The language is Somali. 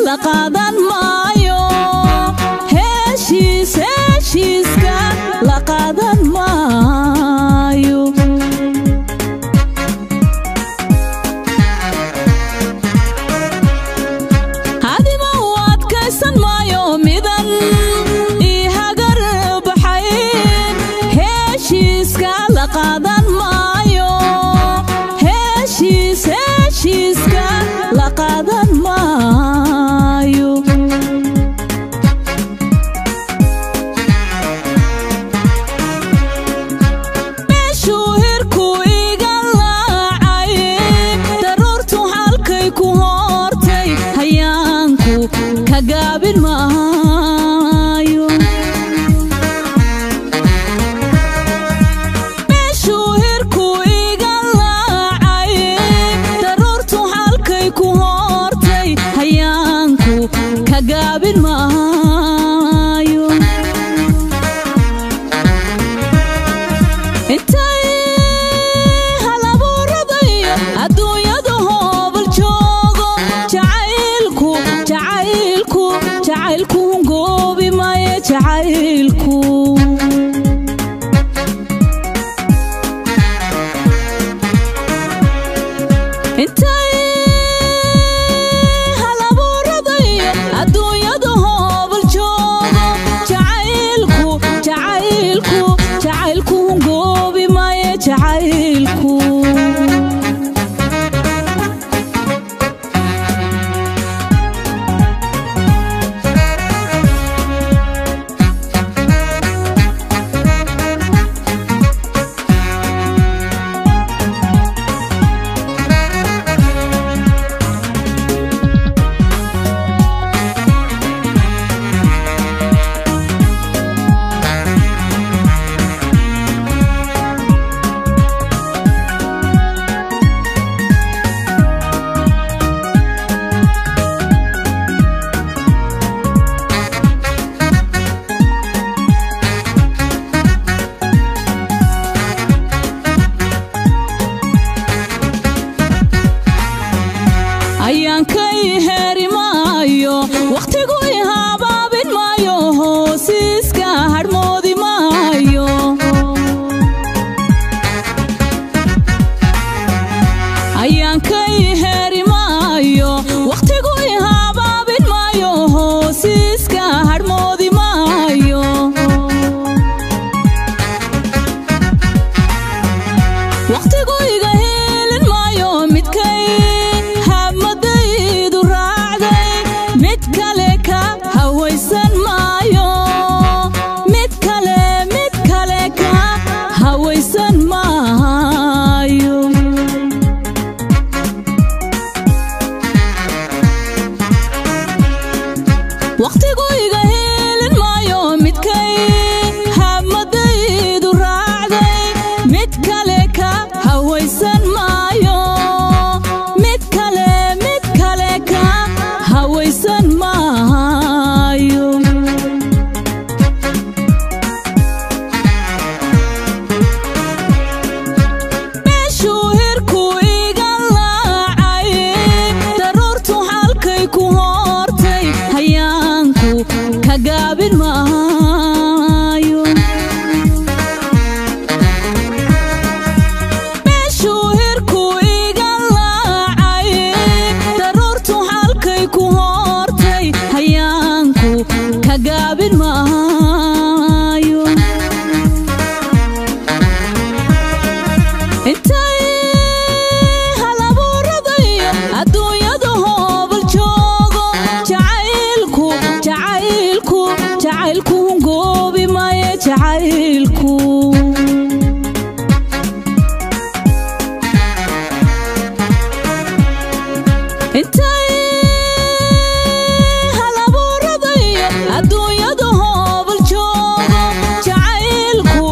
لقادن مايو هشيسكا لقادن مايو هادي مواد كيسن مايو ميدن إيها قرب حين هشيسكا لقادن مايو هشيسكا لقادن مايو مشو هيركو إيقلاعي ضرورتو حالكي كوهورتي هيانكو كقابل مايو مشو هيركو إيقلاعي ضرورتو حالكي كوهورتي هيانكو كقابل مايو انتي هلابو رضي الدنيا دهوب الجوغو جعيلكو نقوبي ماي جعيلكو انتي هلابو رضي الدنيا دهوب الجوغو جعيلكو نقوبي ماي جعيلكو ayaankay heeri maayo waqtigu ihabaabin maayo hoosiiska hadhmoodi maayo ayaankay heeri maayo waqtigu ihabaabin maayo hoosiiska hadhmoodi maayo waqtigu iga helin maayo midkay hamadaydu raacday mid kale ka hawaysan maayo mid kale ka hawaysan maayo waqtigu iga helin maayo midkay hamadaydu raacday mid kale ka hawaysan maayo mid kale ka hawaysan maayo meshuu hirku iga laacay daruurtu halkay ku hortay hayaanku ka gaabin maayo meshuu hirku iga laacay daruurtu halkay ku hortay hayaanku ka gaabin maayo intay halabu radayo adduunyada hoobal joogo jacaylku ngoobi maayo jacaylku intay halabu radayo adduunyada hoobal joogo jacaylku